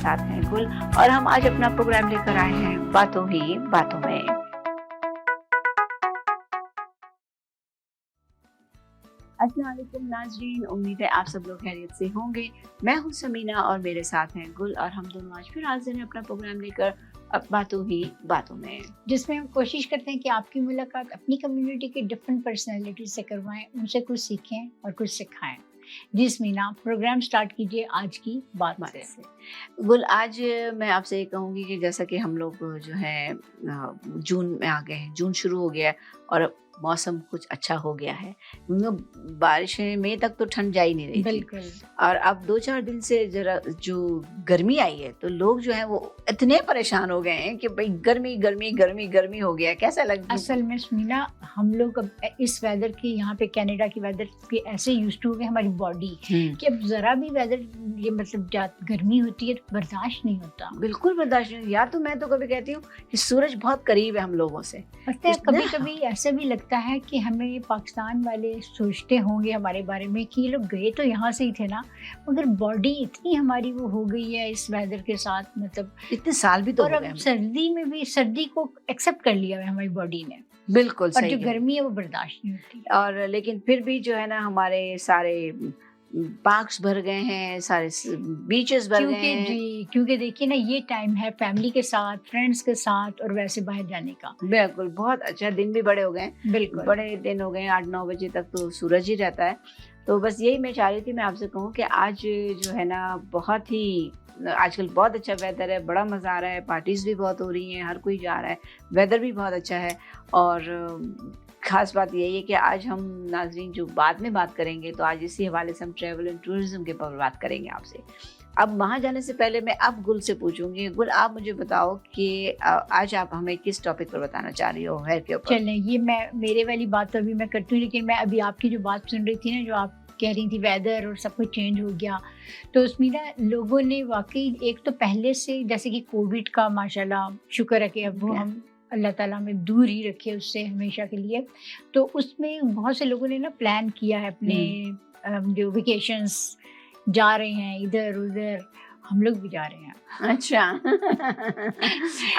साथ हैं गुल और हम आज अपना प्रोग्राम लेकर आए हैं बातों ही बातों में। अस्सलाम वालेकुम नाज़रीन, उम्मीद है आप सब लोग खैरियत से होंगे। मैं हूं समीना और मेरे साथ हैं गुल और हम दोनों आज फिर हाजिर हैं अपना प्रोग्राम लेकर अब बातों ही बातों में, जिसमें हम कोशिश करते हैं कि आपकी मुलाकात अपनी कम्युनिटी के डिफरेंट पर्सनैलिटी से करवाएं, उनसे कुछ सीखें और कुछ सिखाएं। जिसमीना प्रोग्राम स्टार्ट कीजिए आज की बात से। गुल आज मैं आपसे ये कहूँगी कि जैसा कि हम लोग जो है जून में आ गए हैं, जून शुरू हो गया है और मौसम कुछ अच्छा हो गया है। बारिशें मई तक तो ठंड जा ही नहीं रही थी बिल्कुल। और अब 2-4 दिन से जरा जो गर्मी आई है तो लोग जो है वो इतने परेशान हो गए हैं कि भाई गर्मी गर्मी गर्मी गर्मी हो गया। कैसा लगता है? असल में समीना हम लोग अब इस वेदर की, यहाँ पे कनाडा की वेदर के ऐसे यूज टू हो गए हमारी बॉडी कि अब जरा भी वेदर ये मतलब गर्मी होती है तो बर्दाश्त नहीं होता। बिल्कुल बर्दाश्त नहीं। या तो मैं तो कभी कहती हूँ कि सूरज बहुत करीब है हम लोगों से। पता है कभी कभी ऐसा भी लगता है कि हमें पाकिस्तान वाले सोचते होंगे हमारे बारे में कि ये लोग गए तो यहाँ से ही थे ना, मगर बॉडी इतनी हमारी वो हो गई है इस वेदर के साथ, मतलब इतने साल भी तो और हो अब गए। सर्दी में भी सर्दी को एक्सेप्ट कर लिया है हमारी बॉडी ने। बिल्कुल और सही जो है। गर्मी है वो बर्दाश्त नहीं होती। और लेकिन फिर भी जो है ना हमारे सारे पार्क्स भर गए हैं, सारे बीचेस भर गए हैं। क्योंकि देखिए ना ये टाइम है फैमिली के साथ, फ्रेंड्स के साथ और वैसे बाहर जाने का। बिल्कुल, बहुत अच्छा। दिन भी बड़े हो गए, बिल्कुल बड़े दिन हो गए। 8-9 बजे तक तो सूरज ही रहता है। तो बस यही मैं चाह रही थी मैं आपसे कहूँ कि आज जो है ना बहुत ही आजकल बहुत अच्छा वेदर है, बड़ा मज़ा आ रहा है, पार्टीज़ भी बहुत हो रही हैं, हर कोई जा रहा है, वेदर भी बहुत अच्छा है। और ख़ास बात यही है कि आज हम नाज़रीन जो बाद में बात करेंगे तो आज इसी हवाले से हम ट्रैवल एंड टूरिज़्म के ऊपर बात करेंगे आपसे। अब वहाँ जाने से पहले मैं अब गुल से पूछूंगी, गुल आप मुझे बताओ कि आज आप हमें किस टॉपिक पर बताना चाह रही हो हेयर के ऊपर? चलें, ये मैं मेरे वाली बात तो अभी मैं करती हूँ, लेकिन मैं अभी आपकी जो बात सुन रही थी ना, जो आप कह रही थी वेदर और सब कुछ चेंज हो गया, तो उसमें ना लोगों ने वाकई एक तो पहले से जैसे कि कोविड का माशाल्लाह शुक्र है कि अब वो हम अल्लाह ताला में दूर ही रखे उससे हमेशा के लिए। तो उसमें बहुत से लोगों ने ना प्लान किया है अपने जो वेकेशंस जा रहे हैं इधर उधर, हम लोग भी जा रहे हैं। अच्छा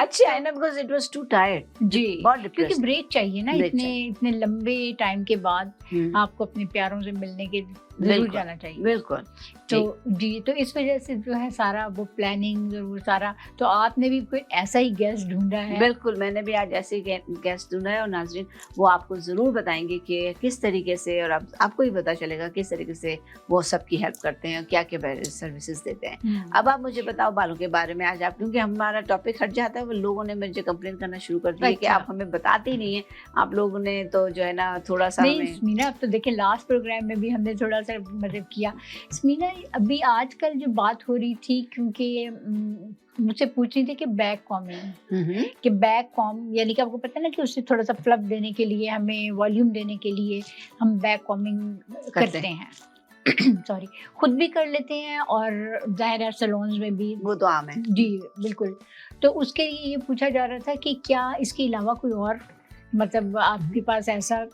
अच्छा है ना, because it was too tired जी, बहुत क्योंकि ब्रेक चाहिए ना, ब्रेक इतने लंबे टाइम के बाद आपको अपने प्यारों से मिलने के जरूर जाना चाहिए। बिल्कुल। तो जी, तो इस वजह से जो है सारा वो प्लानिंग और वो सारा, तो आपने भी कोई ऐसा ही गेस्ट ढूंढा है? बिल्कुल, मैंने भी आज ऐसे गेस्ट ढूंढा है और नाज़रीन वो आपको ज़रूर बताएंगे कि किस तरीके से, और आपको ही पता चलेगा किस तरीके से वो सबकी हेल्प करते हैं, क्या क्या सर्विसेज देते हैं। अब आप मुझे बताओ बालों के बारे में आज आप, क्योंकि हमारा टॉपिक हट जाता है, वो लोगों ने मुझे कंप्लेन करना शुरू कर दिया कि आप हमें बताते ही नहीं है। आप लोगों ने तो जो है ना थोड़ा सा नहीं स्मीना, अब तो देखिए लास्ट प्रोग्राम में भी हमने थोड़ा सा मतलब किया। स्मीना अभी आजकल जो बात हो रही थी, क्योंकि मुझसे पूछ रही थी कि बैक कॉमिंग, कि बैक कॉम यानी कि आपको पता है ना कि उससे थोड़ा सा फ्लफ देने के लिए, हमें वॉल्यूम देने के लिए हम बैक कॉमिंग करते हैं सॉरी, खुद भी कर लेते हैं और जाहिर है सैलून्स में भी वो तो आम है। जी बिल्कुल। तो उसके लिए ये पूछा जा रहा था कि क्या इसके अलावा कोई और मतलब आपके पास ऐसा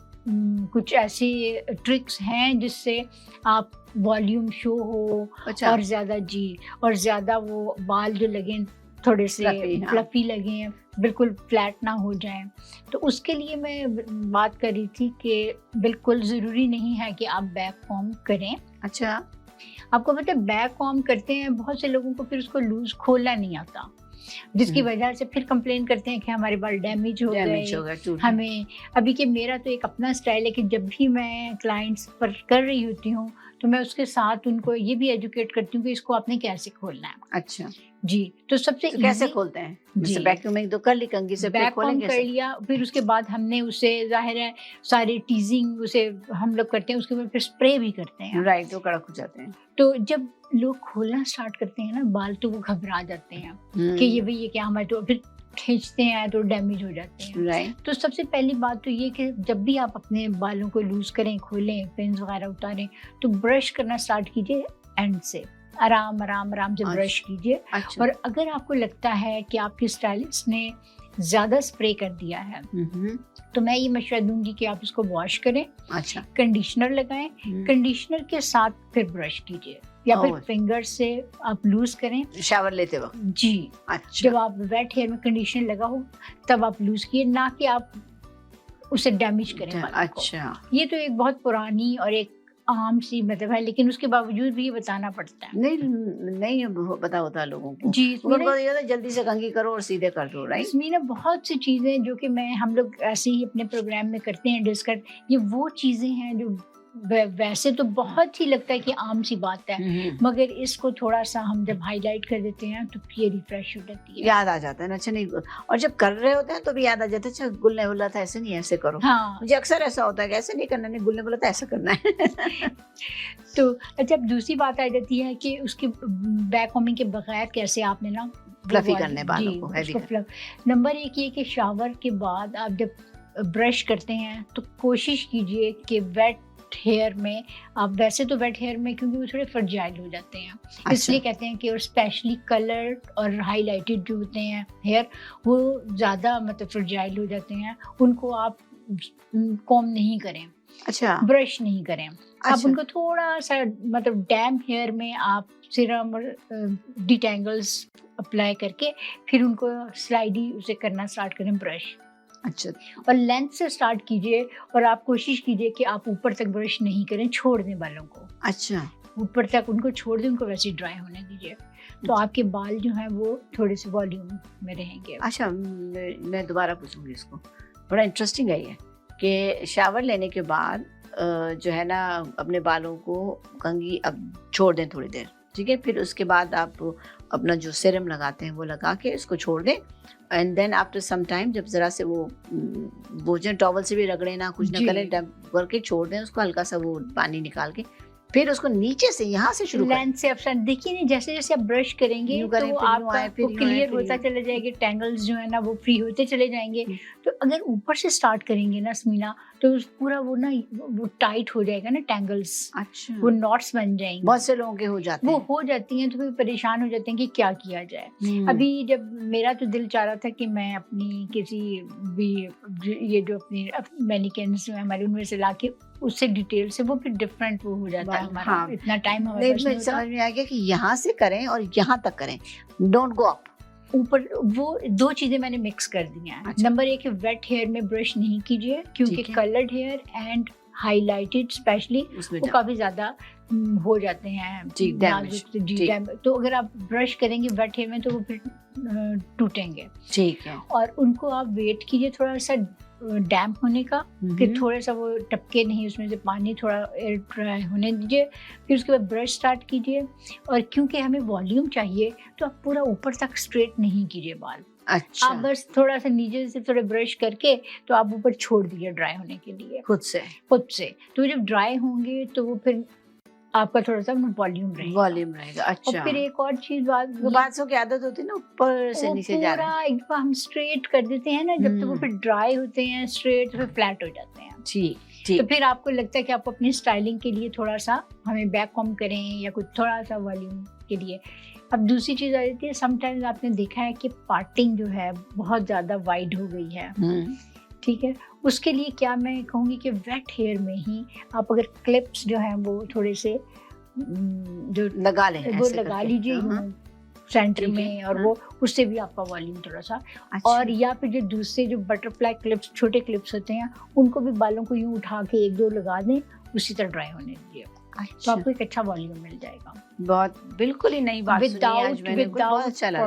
कुछ ऐसी ट्रिक्स हैं जिससे आप वॉल्यूम शो हो। अच्छा। और ज़्यादा जी, और ज़्यादा वो बाल जो लगें थोड़े से फ्लफी लगें, बिल्कुल फ्लैट ना हो जाएं। तो उसके लिए मैं बात कर रही थी कि बिल्कुल ज़रूरी नहीं है कि आप बैक कॉम करें। अच्छा। आपको पता है बैक कॉम करते हैं बहुत से लोगों को, फिर उसको लूज खोलना नहीं आता, जिसकी वजह से फिर कंप्लेन करते हैं कि हमारे बाल डैमेज हो गए। हमें अभी के मेरा तो एक अपना स्टाइल है कि जब भी मैं क्लाइंट्स पर कर रही होती हूँ तो मैं उसके साथ उनको ये भी एजुकेट करती हूँ कि इसको आपने कैसे खोलना है। अच्छा जी, तो सबसे कैसे खोलते हैं? जैसे वैक्यूमिंग तो कर ली, कंघी से बैक कॉम कर लिया, फिर उसके बाद हमने उसे जाहिर है सारे टीजिंग उसे हम लोग करते हैं, उसके बाद फिर स्प्रे भी करते हैं। राइट, वो कड़क हो जाते हैं। तो जब लोग खोलना स्टार्ट करते हैं ना बाल, तो वो घबरा जाते हैं कि ये भाई ये क्या हमारे, तो फिर खींचते हैं तो डैमेज हो जाते हैं। राइट। तो सबसे पहली बात तो ये कि जब भी आप अपने बालों को लूज करें, खोलें, पिन्स वगैरह उतारें, तो ब्रश करना स्टार्ट कीजिए एंड से, आराम आराम आराम से ब्रश कीजिए। और अगर आपको लगता है कि आपके स्टाइलिस्ट ने ज़्यादा स्प्रे कर दिया है तो मैं ये मशवरा दूंगी कि आप इसको वॉश करें। अच्छा। कंडीशनर लगाएं, कंडीशनर के साथ फिर ब्रश कीजिए। या फिर ओह। फिंगर से आप लूज करें। शावर लेते वक्त। जी, अच्छा जब आप वेट हेयर में कंडीशनर लगा हो तब आप लूज किए, ना कि आप उसे डैमेज करें बालों को। अच्छा ये तो एक बहुत पुरानी और एक आम सी मतलब है, लेकिन उसके बावजूद भी ये बताना पड़ता है। नहीं नहीं पता होता लोगों को। जी, इसमें उनको ये होता है जल्दी से कंघी करो और सीधे कर दो, राइट। इसमें ना बहुत सी चीज़ें जो कि हम लोग ऐसे ही अपने प्रोग्राम में करते हैं डिस्कस, ये वो चीज़ें हैं जो वैसे तो बहुत ही लगता है कि आम सी बात है, मगर इसको थोड़ा सा हम जब हाईलाइट कर देते हैं तो ये रिफ्रेश हो जाती है। याद आ जाता है ना। अच्छा नहीं, और जब कर रहे होते हैं तो भी याद आ जाता है, अच्छा गुल ने बोला था ऐसे नहीं ऐसे करो। हाँ, मुझे अक्सर ऐसा होता है कि ऐसे नहीं करना, नहीं गुल ने बोला था ऐसा करना है। तो अच्छा, अब दूसरी बात आ जाती है कि उसके बैक कॉमिंग के बगैर कैसे आपने ना फ्लफी करने बालों जी, को, heavy उसको नंबर एक ये कि शावर के बाद आप जब ब्रश करते हैं तो कोशिश कीजिए कि वेट हेयर में आप, वैसे तो वेट हेयर में क्योंकि वो थोड़े फर्जाइल हो जाते हैं, इसलिए कहते हैं कि, और स्पेशली कलर्ड और हाईलाइटेड जो होते हैं हेयर, वो ज़्यादा मतलब फर्जाइल हो जाते हैं, उनको आप कॉम नहीं करें, अच्छा ब्रश नहीं करें। आप अच्छा उनको थोड़ा सा मतलब डैम हेयर में आप सीरम और डिटेंगल्स अप्लाई करके फिर उनको स्लाइडी उसे करना स्टार्ट करें ब्रश, अच्छा और लेंथ से स्टार्ट कीजिए, और आप कोशिश कीजिए कि आप ऊपर तक ब्रश नहीं करें, छोड़ दें बालों को, अच्छा ऊपर तक उनको छोड़ दें, उनको वैसे ड्राई होने दीजिए, तो आपके बाल जो हैं वो थोड़े से वॉल्यूम में रहेंगे। अच्छा मैं दोबारा पूछूंगी इसको। बड़ा इंटरेस्टिंग है ये कि शावर लेने के बाद जो है ना अपने बालों को कंघी अब छोड़ दें थोड़ी देर, ठीक है, फिर उसके बाद आप अपना जो सीरम लगाते हैं वो लगा के इसको छोड़ दें, and then after some time जब ज़रा से वो भोजन टॉवल से भी रगड़े ना, कुछ ना जी। करें, डब करके छोड़ दें उसको, हल्का सा वो पानी निकाल के फिर उसको नीचे से यहाँ से शुरू करें। लेंथ से आप देखिए नहीं, जैसे जैसे आप ब्रश करेंगे यूं तो करें, वो फिर यूं आपका आए, फिर वो यूं आए, क्लियर फिर होता यूं। चले जाएंगे, टैंगल्स जो है ना वो फ्री होते चले जाएंगे। तो अगर ऊपर से स्टार्ट करेंगे ना स्मीना, तो पूरा वो ना वो टाइट हो जाएगा ना टैंगल्स, अच्छा वो नॉट्स बन जाएंगे, बहुत से लोगों के हो जाते वो हैं। हो जाती हैं, तो फिर परेशान हो जाते हैं कि क्या किया जाए। हम्म, अभी जब मेरा तो दिल चाह रहा था कि मैं अपनी किसी भी ये जो अपनी मैनिकेन्स में हमारे उनमें से लाके उससे डिटेल से, वो फिर डिफरेंट वो हो जाता है हमारा, हाँ। इतना टाइम हमारे नहीं पास मैं नहीं होता। समझ में आ गया कि यहाँ से करें और यहाँ तक करें, डोंट गो अप। ऊपर वो दो चीजें मैंने मिक्स कर दी हैं। अच्छा। नंबर एक है वेट हेयर में ब्रश नहीं कीजिए, क्योंकि ठीक है। Coloured hair and highlighted specially उसमें वो काफी ज्यादा हो जाते हैं जी, नाजुक से, जी ठीक। डैमेज। तो अगर आप ब्रश करेंगे वेट हेयर में तो वो फिर टूटेंगे, ठीक है। और उनको आप वेट कीजिए थोड़ा सा डैम्प होने का, कि थोड़ा सा वो टपके नहीं, उसमें से पानी थोड़ा एयर ड्राई होने दीजिए, फिर उसके बाद ब्रश स्टार्ट कीजिए। और क्योंकि हमें वॉल्यूम चाहिए तो आप पूरा ऊपर तक स्ट्रेट नहीं कीजिए बाल, अच्छा आप बस थोड़ा सा नीचे से थोड़े ब्रश करके तो आप ऊपर छोड़ दीजिए ड्राई होने के लिए खुद से खुद से। तो जब ड्राई होंगे तो वो फिर आपका थोड़ा सा वॉल्यूम रहेगा। वॉल्यूम रहेगा। और अच्छा फिर एक और चीज बात की आदत होती है ना, ऊपर से वो नीचे जा रहा है। पूरा एक दफा हम स्ट्रेट कर देते हैं ना, जब तक वो फिर ड्राई होते हैं स्ट्रेट, तो फिर फ्लैट हो जाते हैं। ठीक तो ठीक। फिर आपको लगता है कि आप अपनी स्टाइलिंग के लिए थोड़ा सा हमें बैक कॉम करें या कुछ थोड़ा सा वॉल्यूम के लिए। अब दूसरी चीज़ आ जाती है, समटाइम्स आपने देखा है कि पार्टिंग जो है बहुत ज़्यादा वाइड हो गई है, ठीक है, उसके लिए क्या मैं कहूँगी कि वेट हेयर में ही आप अगर क्लिप्स जो हैं वो थोड़े से जो लगा लें, वो ऐसे लगा करके। लीजिए हाँ, सेंटर ठीक है, में, और हाँ। वो उससे भी आपका वॉल्यूम थोड़ा सा। अच्छा। और या फिर जो दूसरे जो बटरफ्लाई क्लिप्स, छोटे क्लिप्स होते हैं, उनको भी बालों को यूं उठा के एक दो लगा दें, उसी तरह ड्राई होने दीजिए, तो अच्छा आपको एक अच्छा वॉल्यूम मिल जाएगा। बहुत बिल्कुल ही नई बात सुनी आज मैंने, बहुत विदाउट अच्छा लगा।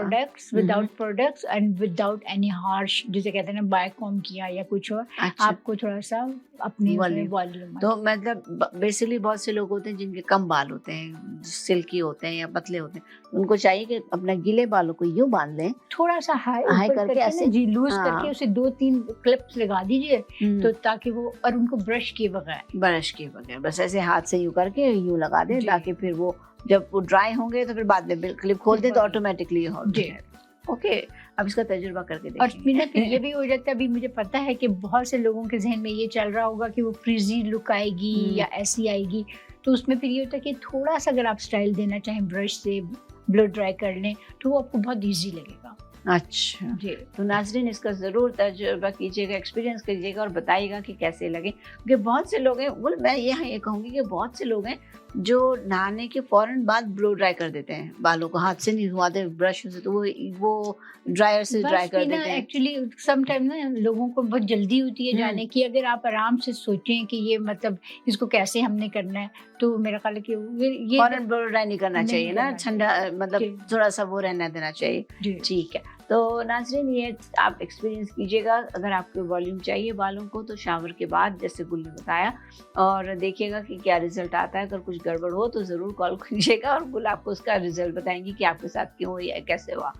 Products and without any harsh, जिसे कहते हैं ना बायकॉम किया या कुछ और, अच्छा आपको थोड़ा सा अपने Volume। वॉल्यूम। तो मतलब बेसिकली बहुत से लोग होते हैं जिनके कम बाल होते हैं, सिल्की होते हैं या पतले होते हैं, उनको चाहिए कि अपना गीले बालों को यूं बांध लें, थोड़ा सा हाई हाई ऊपर करके करके ऐसे, ना, जी लूज हाँ। करके उसे 2-3 क्लिप्स लगा दीजिए, तो ताकि वो, और उनको ब्रश किए बगैर, ब्रश के बगैर बस ऐसे हाथ से यूं करके यूं लगा दें, जी। ताकि फिर वो जब वो ड्राई होंगे तो फिर बाद में क्लिप खोल दें तो बिल्कुल। ऑटोमेटिकली हो जी। जाए। ओके, अब इसका तजुर्बा करके और देखेंगे। मेरा फिर ये भी हो जाता है, अभी मुझे पता है कि बहुत से लोगों के जहन में ये चल रहा होगा कि वो फ्रिजी लुक आएगी या ऐसी आएगी, तो उसमें फिर ये होता है कि थोड़ा सा अगर आप स्टाइल देना चाहें ब्रश से ब्लो ड्राई कर लें तो वो आपको बहुत इजी लगेगा। अच्छा, जी। तो नाज़रीन इसका ज़रूर तजुर्बा कीजिएगा, एक्सपीरियंस कीजिएगा और बताइएगा कि कैसे लगे। क्योंकि बहुत से लोग हैं, well, मैं यहाँ ये कहूँगी कि बहुत से लोग हैं जो नहाने के फ़ौरन बाद ब्लो ड्राई कर देते हैं बालों को, हाथ से नहीं धुआते ब्रश से, तो वो ड्रायर से ड्राई बस कर कि ना देते हैं। एक्चुअली सम टाइम ना लोगों को बहुत जल्दी होती है हुँ। जाने की, अगर आप आराम से सोचें कि ये मतलब इसको कैसे हमने करना है, तो मेरा ख्याल है कि ये फ़ौरन ब्लो ड्राई नहीं करना नहीं चाहिए ना, करना ठंडा मतलब जी। थोड़ा-सा वो रहने देना चाहिए। जी। ठीक है, तो नाज़रीन ये आप एक्सपीरियंस कीजिएगा। अगर आपको वॉल्यूम चाहिए बालों को तो शावर के बाद जैसे गुल ने बताया, और देखिएगा कि क्या रिज़ल्ट आता है। अगर कुछ गड़बड़ हो तो ज़रूर कॉल कीजिएगा और गुल आपको उसका रिज़ल्ट बताएँगी कि आपके साथ क्यों या कैसे हुआ।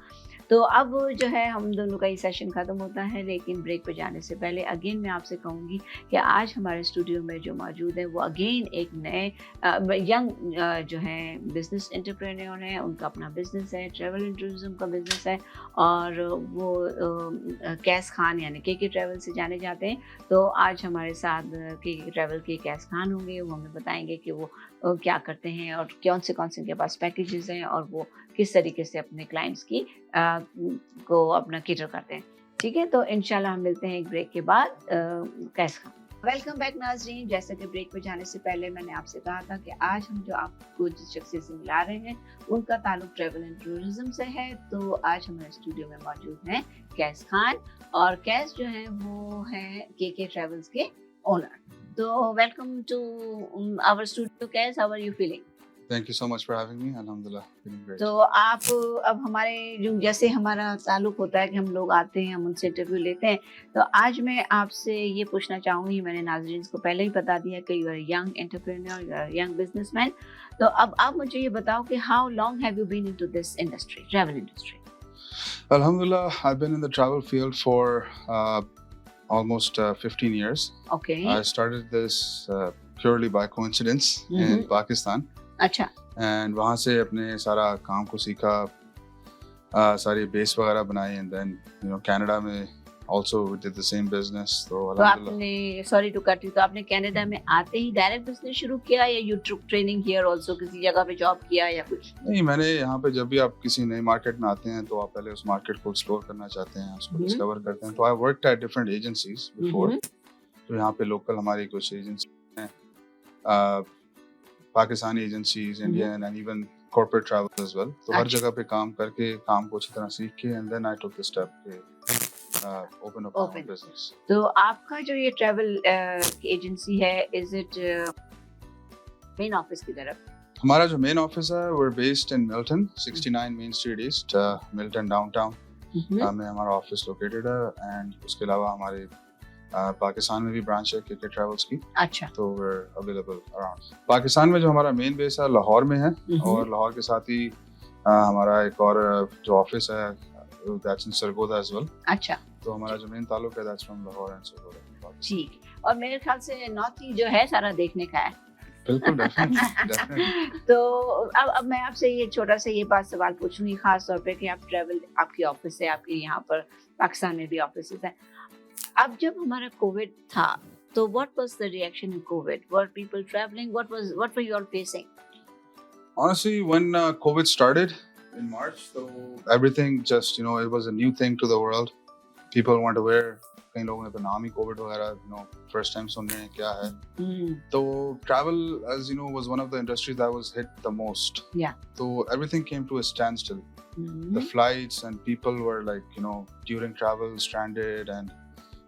तो अब जो है हम दोनों का ये सेशन ख़त्म होता है, लेकिन ब्रेक पे जाने से पहले अगेन मैं आपसे कहूँगी कि आज हमारे स्टूडियो में जो मौजूद है वो अगेन एक नए यंग जो हैं बिज़नेस एंटरप्रेन्योर हैं। उनका अपना बिज़नेस है, ट्रैवल एंड टूरिज़्म का बिज़नेस है, और वो कैस खान यानी के ट्रैवल से जाने जाते हैं। तो आज हमारे साथ के ट्रैवल के कैस खान होंगे। वो हमें बताएंगे कि वो क्या करते हैं और कौन से उनके पास पैकेजेस हैं, और वो किस तरीके से अपने क्लाइंट्स की को अपना केटर करते हैं। ठीक है, तो इंशाल्लाह हम मिलते हैं एक ब्रेक के बाद। कैसा वेलकम बैक नाज़रीन। जैसा कि ब्रेक पे जाने से पहले मैंने आपसे कहा था कि आज हम जो आपको जिस शख्सियत से मिला रहे हैं उनका ताल्लुक ट्रैवल एंड टूरिज्म से है। तो आज हमारे स्टूडियो में मौजूद हैं कैस खान, और कैस जो है वो है के ट्रैवल्स के ओनर। तो वेलकम टू आवर स्टूडियो कैस, how are you feeling? Thank you so much for having me. Alhamdulillah, feeling great. तो आप अब हमारे जो जैसे हमारा ताल्लुक होता है कि हम लोग आते हैं, हम उनसे इंटरव्यू लेते हैं, तो आज मैं आपसे ये पूछना चाहूँगी, मैंने नाज़रीन को पहले ही बता दिया कि you are young entrepreneur, you are young businessman. तो अब आप मुझे ये बताओ कि how long have you been into this industry, travel industry? Alhamdulillah, I've been in the travel field for almost 15 years. Okay, I started this purely by coincidence in Pakistan. अच्छा, And वहाँ से अपने सारा काम को सीखा, सारी बेस वगैरह बनाई, and then Canada में also we did the same business. तो तो Alhamdulillah. आपने सॉरी टू कट यू, तो आपने कनाडा में आते ही डायरेक्ट बिजनेस शुरू किया या you took training here also, किसी जगह पे जॉब किया या कुछ? नहीं, मैंने यहाँ पे जब भी आप किसी नई मार्केट में आते हैं तो आप पहले उस मार्केट को एक्सप्लोर करना चाहते हैं, उसको डिस्कवर करते हैं। तो I worked at different agencies before. तो यहाँ पे लोकल हमारी कुछ एजेंसी हैं, Pakistani agencies, Indian and even corporate travel as well. तो हर जगह पे काम करके काम को अच्छी तरह सीख के and then I took the step के ओपन अप माय बिजनेस। तो आपका जो ये ट्रैवल एजेंसी है, इज इट मेन ऑफिस की तरफ? हमारा जो मेन ऑफिस है वो based in Milton, 69 main street east, Milton downtown में हमारा ऑफिस लोकेटेड है। एंड उसके अलावा हमारे पाकिस्तान में भी ब्रांच है के ट्रैवल्स की। अच्छा, तो we're available around। पाकिस्तान में जो हमारा मेन बेस है लाहौर में है, और लाहौर के साथ ही हमारा एक और जो ऑफिस है that's in Sargodha as well। अच्छा, तो हमारा जो मेन ताल्लुक है that's from Lahore and Sargodha. ठीक। और मेरे ख्याल से नॉर्थ ईस्ट जो है सारा देखने का है। बिल्कुल, डेफिनेटली। तो अब मैं आपसे ये छोटा सा ये बात सवाल पूछूंगी, खास तौर पे कि आप ट्रैवल, आपकी ऑफिस है, आपके यहाँ पर पाकिस्तान में भी ऑफिस है। अब जब हमारा कोविड था तो what was the reaction in Covid? Were people travelling? What were you all facing? Honestly, when COVID started in March, so everything just it was a new thing to the world. People weren't aware. कई लोगों ने तो नाम ही Covid वगैरह first time सुन रहे हैं क्या है। तो travel, as you know, was one of the industries that was hit the most. Yeah. So everything came to a standstill. The flights and people were like during travel stranded, and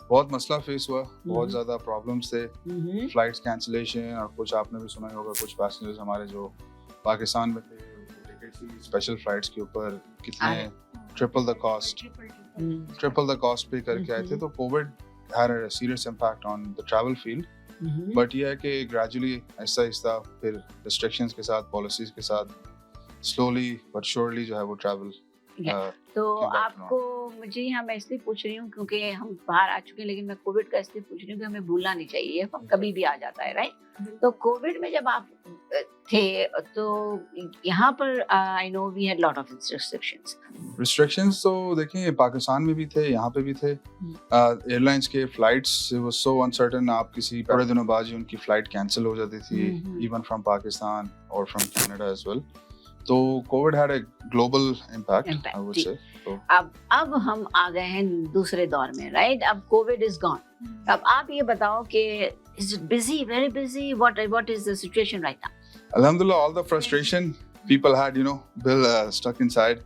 बहुत मसला face हुआ, बहुत ज़्यादा problems थे, flights cancellation, और कुछ आपने भी सुना ही होगा, कुछ पैसेंजर्स हमारे जो पाकिस्तान में थे टिकट की स्पेशल फ्लाइट्स के ऊपर कितने ट्रिपल द कॉस्ट पे करके आए थे। तो Covid had a serious impact on the travel field. But ये है कि ग्रेजुअली आहिस्ता आहिस्ता फिर रिस्ट्रिक्शंस के साथ, पॉलिसीज के साथ, स्लोली बट श्योरली जो है वो ट्रैवल तो आपको मुझे यहाँ मैं इसलिए पूछ रही हूँ क्योंकि हम बाहर आ चुके हैं, लेकिन मैं कोविड का इसलिए पूछ रही हूँ कि हमें भूलना नहीं चाहिए, हम कभी भी आ जाता है, राइट? तो कोविड में जब आप थे तो यहाँ पर I know we had lot of restrictions. तो देखिए पाकिस्तान में भी थे, यहाँ पे भी थे। एयरलाइंस के फ्लाइट्स वाज सो अनसर्टेन, आप किसी थोड़े दिनों बाद ही उनकी फ्लाइट कैंसिल हो जाती थी, इवन फ्रॉम पाकिस्तान और फ्रॉम कनाडा एज वेल। तो Covid had a global impact I would से। तो अब हम आ गए हैं दूसरे दौर में, राइट? अब कोविड इज गॉन। अब आप ये बताओ कि is it busy, very busy, what is the situation right now? अल्हम्दुलिल्लाह, all the frustration people had, you know, bill stuck inside.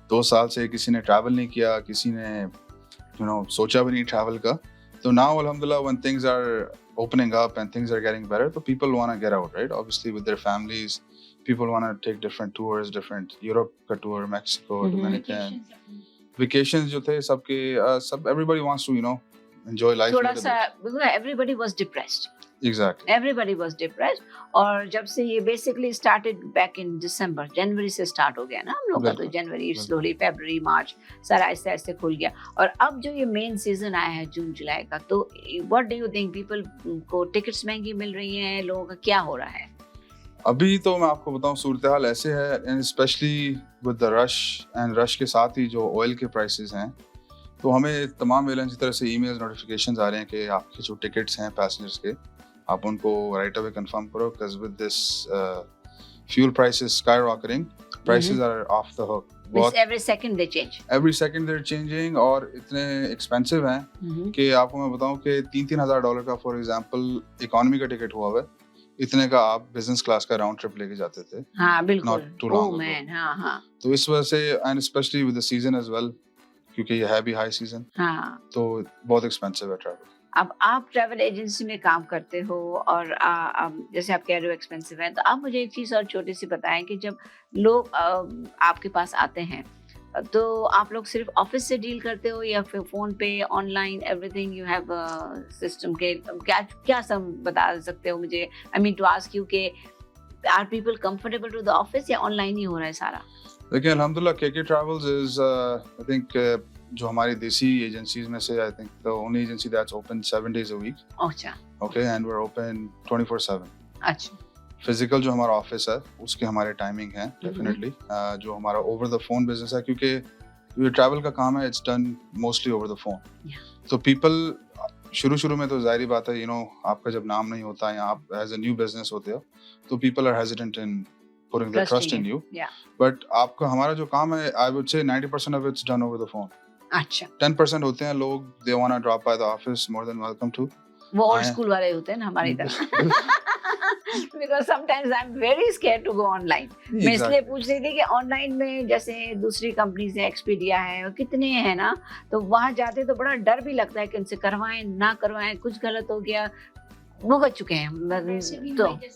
2 साल से किसी ने ट्रैवल नहीं किया, किसी ने यू नो सोचा भी नहीं ट्रैवल का। तो नाउ अल्हम्दुलिल्लाह when things are opening up and things are getting better, so people want to get out, right? Obviously with their families, people want to take different tours, different Europe ka tour, Mexico, Dominican vacations जो थे सबके सब everybody wants to, you know, enjoy life थोड़ा सा everybody was depressed. Exactly. Everybody was depressed. और जब से ये basically started back in December, जनवरी से start हो गया ना हम लोग का, तो जनवरी, slowly February, March, सारा ऐसे ऐसे खुल गया। और अब जो ये main season आया है जून जुलाई का, तो what do you think, people को tickets महंगी मिल रही हैं, लोगों का क्या हो रहा है? अभी तो मैं आपको बताऊं सूरत हाल ऐसे है, and especially with the rush and rush के साथ ही जो oil के prices हैं, तो हमें तमाम एयरलाइंस की तरफ से ईमेल्स नोटिफिकेशंस आ रहे हैं कि आपके जो टिकट्स हैं पैसेंजर्स के, आप उनको राइट अवे कंफर्म करो, because with this fuel prices skyrocketing, prices are off the hook. Every second they change. Every second they're changing, और इतने एक्सपेंसिव हैं कि आपको मैं बताऊं कि $3,000 का फॉर एग्जांपल इकोनॉमी का टिकट हुआ है, इतने का आप बिजनेस क्लास का राउंड ट्रिप लेके जाते थे। हाँ बिल्कुल। Not too long Oh ago. man, हाँ हाँ। तो इस वजह से, and specially with the season as well, क्योंकि ये है भी हाई सीजन, हाँ। तो बहुत एक्सपेंसिव है ट्रैवल। अब आप ट्रैवल एजेंसी में काम करते हो और जैसे आप कह रहे हो एक्सपेंसिव है, तो आप मुझे एक चीज़ और छोटी सी बताएं कि जब लोग आपके पास आते हैं, तो आप लोग सिर्फ ऑफिस से डील करते हो या फिर फोन पे, online, everything you have system के क्या सब बता सकते हो मुझे? I mean to ask you के are people comfortable to the office या ऑनलाइन ही हो रहा है सारा? देखिए अल्हम्दुलिल्लाह KK Travels is I think जो हमारी देसी एजेंसीज में से, I think the only agency that's open 7 days a week. अच्छा। Okay, and we are open 24/7. अच्छा। फिजिकल जो हमारा ऑफिस है उसके हमारे टाइमिंग है डेफिनेटली। जो हमारा ओवर द फोन बिजनेस है, क्योंकि ये ट्रैवल का काम है, it's done mostly over the phone. तो पीपल शुरू में तो जाहिर बात है, यू नो, आपका जब नाम नहीं होता या आप एज अ न्यू बिजनेस होते हो, तो people are hesitant in putting the trust in you. But आपका हमारा जो काम है, I would say 90% of it's done over the phone. अच्छा। 10% होते हैं लोग, they want to drop by the office, more than welcome to. वो ओल्ड स्कूल वाले होते हैं ना हमारी तरह। Because sometimes I'm very scared to go online. मैं इसलिए पूछ रही थी कि ऑनलाइन में जैसे दूसरी कंपनीज है, एक्सपीडिया है, और कितने हैं ना, तो वहाँ जाते तो बड़ा डर भी लगता है कि उनसे करवाएं ना करवाएं, कुछ गलत हो गया, भुगत चुके हैं हम। तो जैसे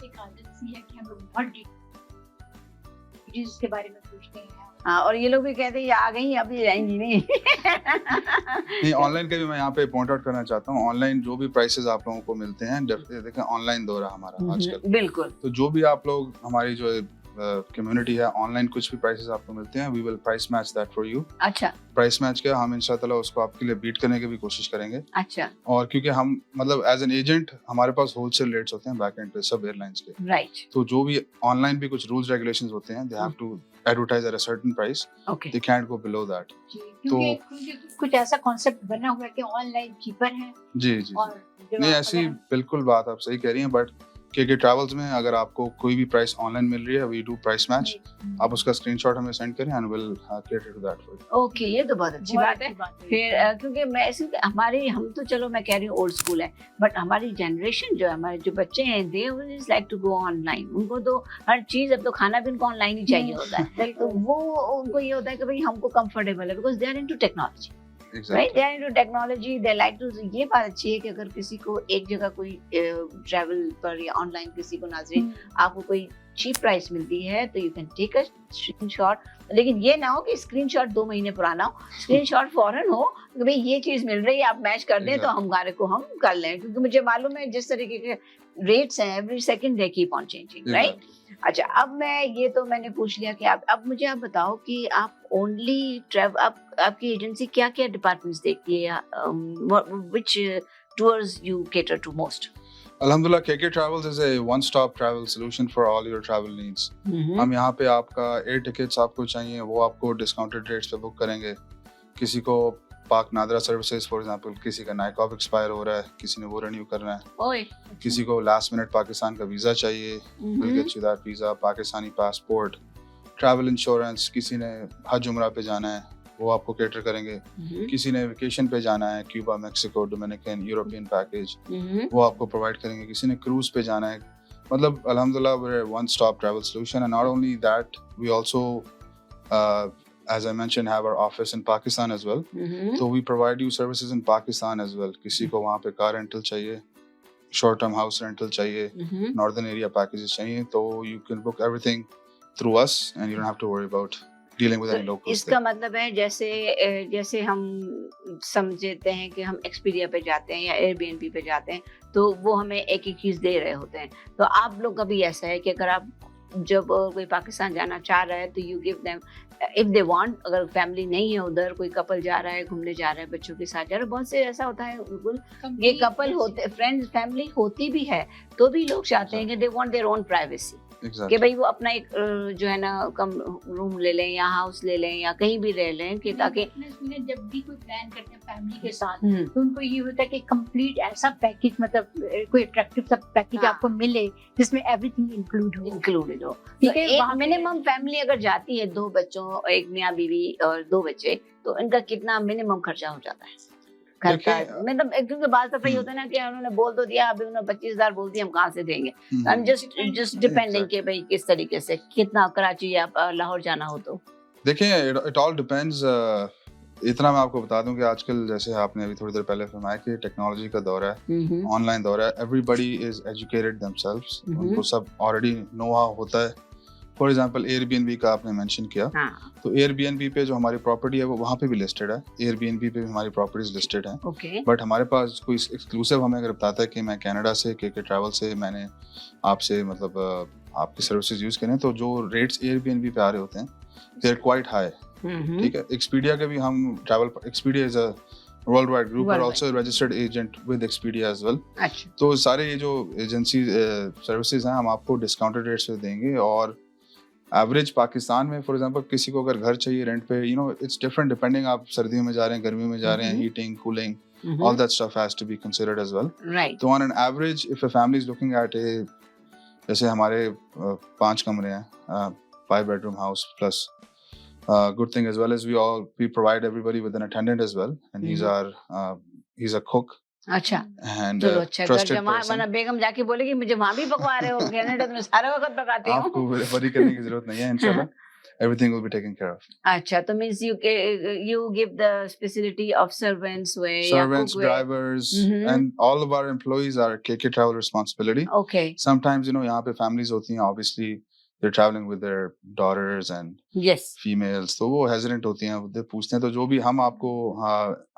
एक आदत सी है कि हम लोग बहुत डिटेल्स के बारे में पूछते हैं। हाँ, और ये लोग भी कहते हैं ये आ गई, अभी जाएंगी नहीं। नहीं, ऑनलाइन का भी मैं यहाँ पे पॉइंट आउट करना चाहता हूँ। ऑनलाइन जो भी प्राइसेस आप लोगों को मिलते हैं, देखें ऑनलाइन दौर है हमारा आजकल। बिल्कुल। तो जो भी आप लोग, हमारी जो कम्युनिटी है, ऑनलाइन कुछ भी प्राइसेस आपको मिलते हैं, we will price match that for you. अच्छा। प्राइस मैच क्या, हम इंशाल्लाह उसको आपके लिए बीट करने की भी कोशिश करेंगे। अच्छा। और क्योंकि हम मतलब एज एन एजेंट, हमारे पास होलसेल रेट्स होते हैं बैक एंड पे सब एयरलाइंस के। राइट। तो जो भी ऑनलाइन भी कुछ रूल्स रेगुलेशंस होते हैं, they have to advertise at a certain price, they can't go below that. तो कुछ ऐसा कॉन्सेप्ट बना हुआ है कि ऑनलाइन चीपर है। जी। नहीं, ऐसी बिल्कुल बात आप सही कह रही हैं, बट KK ट्रैवल्स में अगर आपको कोई भी प्राइस ऑनलाइन मिल रही है, वी डू प्राइस मैच। आप उसका स्क्रीनशॉट हमें सेंड करें and will cater to that for you. Okay, ये तो बहुत अच्छी बात है। फिर क्योंकि मैं हम तो चलो मैं कह रही हूँ ओल्ड स्कूल है, बट हमारी जनरेशन जो है, हमारे जो बच्चे हैं, they always like to go online. उनको तो हर चीज, अब तो खाना भी उनको ऑनलाइन ही चाहिए होता है। तो वो उनको ये होता है कि भाई हमको कंफर्टेबल है, because they are into technology. Right? They are into technology. They like to. ये बात अच्छी है कि अगर किसी को एक जगह कोई ट्रैवल पर या ऑनलाइन किसी को नाज़रीन आपको कोई चीप प्राइस मिलती है, तो you can take a screenshot. लेकिन ये ना हो कि स्क्रीनशॉट 2 महीने पुराना हो, स्क्रीनशॉट फौरन हो कि भाई ये चीज़ मिल रही है, आप मैच कर दें तो हमारे को हम कर लें, क्योंकि मुझे मालूम है जिस तरीके के रेट्स हैं, every second they keep on changing, right? अच्छा, अब मैं ये तो मैंने पूछ लिया कि अब मुझे आप बताओ कि आप ओनली ट्रैवल, आपकी एजेंसी क्या क्या डिपार्टमेंट्स देखती है, which tours you cater to most? Alhamdulillah, KK Travels is a one-stop travel solution for all your travel needs. हम यहाँ पे आपका एयर टिकट्स आपको चाहिए, वो आपको डिस्काउंटेड रेट्स पे बुक करेंगे। किसी को पाक नादरा सर्विसेज फॉर एग्जांपल, किसी का नाइकॉब एक्सपायर हो रहा है, किसी ने वो रिन्यू करना है, किसी को लास्ट मिनट पाकिस्तान का वीज़ा चाहिए, will get you that visa, Pakistani passport, travel insurance, किसी ने हज उम्रा पे जाना है वो आपको कैटर करेंगे, किसी ने वेकेशन पे जाना है Cuba, Mexico, Dominican, European package वो आपको प्रोवाइड करेंगे, किसी ने क्रूज पे जाना है। मतलब अल्हम्दुलिल्लाह we're a one stop travel solution, and not only that we also as I mentioned have our office in Pakistan as well. So we provide you services in Pakistan as well. किसी को वहाँ पे car rental चाहिए, short term house rental चाहिए, northern area packages चाहिए, तो you can book everything through us and you don't have to worry about dealing with any locals. इसका मतलब है जैसे हम समझते हैं कि हम एक्सपीडिया पे जाते हैं या एयरबीएनबी पे जाते हैं तो वो हमें एक एक चीज दे रहे होते हैं, तो आप लोग का भी ऐसा है कि अगर आप जब कोई पाकिस्तान जाना चाह रहा है तो you give them if they want, अगर फैमिली नहीं है उधर, कोई कपल जा रहा है, घूमने जा रहा है, बच्चों के साथ जा रहा है, बहुत से ऐसा होता है, बिल्कुल ये कपल होते, फ्रेंड्स फैमिली होती भी है तो भी लोग चाहते हैं कि they want their own privacy, कि भाई वो अपना एक जो है ना कम रूम ले लें या हाउस ले लें या कहीं भी रह लें, कि ताकि जब भी कोई प्लान करते हैं फैमिली के साथ तो उनको ये होता है कि कंप्लीट ऐसा पैकेज, मतलब कोई अट्रैक्टिव सा पैकेज आपको मिले जिसमें एवरीथिंग इंक्लूडेड हो। तो एक मिनिमम फैमिली अगर जाती है 2 बच्चों, एक मियाँ बीवी और 2 बच्चे, तो इनका कितना मिनिमम खर्चा हो जाता है घर का? मतलब क्योंकि बात दफा ये होता है ना कि उन्होंने बोल तो दिया, अभी उन्होंने 25,000 बोल दिया, हम कहाँ से देंगे? आई एम जस्ट डिपेंडिंग कि भाई किस तरीके से, कितना कराची या लाहौर जाना हो तो देखिए इट ऑल डिपेंड्स। इतना मैं आपको बता दूं कि आजकल जैसे आपने अभी थोड़ी देर पहले फरमाया कि टेक्नोलॉजी का दौर है, ऑनलाइन दौर है, एवरीबडी इज एजुकेटेड देमसेल्व्स, उनको सब ऑलरेडी नो हाउ होता है। फॉर एग्जांपल एयरबीएनबी का आपने मेंशन किया, तो एयरबीएनबी पे जो हमारी प्रॉपर्टी है वो वहाँ पे भी लिस्टेड है, एयरबीएनबी पे भी हमारी प्रॉपर्टीज लिस्टेड हैं। बट हमारे पास कोई एक्सक्लूसिव हमें अगर बताता है कि मैं कनाडा से के ट्रैवल से मैंने आपसे मतलब आपकी सर्विसेज यूज करें, तो जो रेट्स एयरबीएनबी पे आ रहे होते हैं दे आर क्वाइट हाई। ठीक है, एक्सपीडिया के भी हम travel, Expedia is a world wide group और also registered agent with Expedia as well. तो सारे ये जो एजेंसी सर्विसेज हैं हम आपको डिस्काउंटेड रेट्स पे देंगे। और एवरेज पाकिस्तान में फॉर एग्जांपल किसी को अगर घर चाहिए रेंट पे, you know it's different depending, आप सर्दियों में जा रहे हैं, गर्मियों में जा रहे हैं, heating, cooling, all that stuff has to be considered as well. Right. So on an average, if a family is looking at a, जैसे हमारे 5 कमरे हैं, 5 bedroom house plus good thing as well as we provide everybody with an attendant as well, and he's a cook. अच्छा, and चलो अच्छा, घर trusted जमा person. वरना बेगम जाके बोलेगी मुझे वहाँ भी पकवा रहे हो, कनाडा में सारा वक्त पकाते हो। आपको वरी करने की जरूरत नहीं है, इंशाल्लाह everything will be taken care of. अच्छा, तो means you give the facility of servants way, Servants, drivers, and all of our employees are KK Travel responsibility. Okay. Sometimes you know यहाँ पे families होती हैं, obviously they're traveling with their daughters and yes females, तो वो hesitant होती हैं, वो पूछते हैं, तो जो भी हम आपको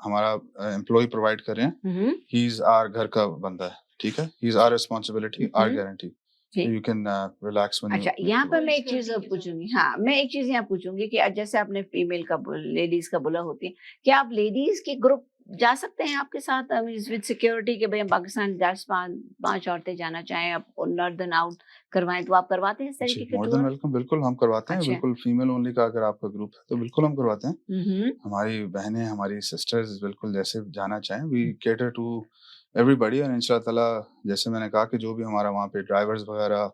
हमारा employee provide कर रहे हैं, he's our घर का बंदा है, ठीक है, he's our responsibility, our guarantee. So you can relax when अच्छा, यहाँ पर मैं एक चीज पूछूंगी, हाँ मैं एक चीज यहाँ पूछूंगी कि जैसे आपने फीमेल का लेडीज का बोला होती है, क्या आप लेडीज के ग्रुप जा सकते हैं आपके साथ विद सिक्योरिटी के भाई हम पाकिस्तान 5 औरतें जाना चाहें, आप नॉर्दर्न आउट करवाएं, तो आप करवाते हैं इस तरीके के टूर? वेलकम, बिल्कुल हम करवाते हैं। बिल्कुल फीमेल ओनली का अगर आपका ग्रुप है तो बिल्कुल हम करवाते हैं। हमारी बहनें, हमारी सिस्टर्स बिल्कुल जैसे जाना चाहें, वी कैटर टू एवरीबॉडी। और इंशाल्लाह ताला जैसे मैंने कहा कि जो भी हमारा वहाँ पे ड्राइवर्स वगैरह,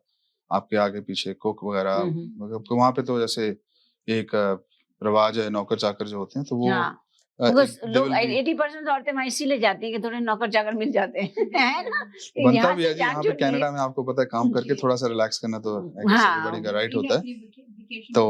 आपके आगे पीछे कुक वगैरह, मतलब वहाँ पे तो जैसे एक रवाज है, नौकर चाकर जो होते हैं, तो वो लोग 80% औरतें वहाँ इसीलिए जाती हैं कि थोड़े नौकर चाकर मिल जाते हैं, है ना? बनता भी है जी, यहाँ पे कनाडा में आपको पता है काम करके थोड़ा सा रिलैक्स करना तो बड़ी का राइट होता है। तो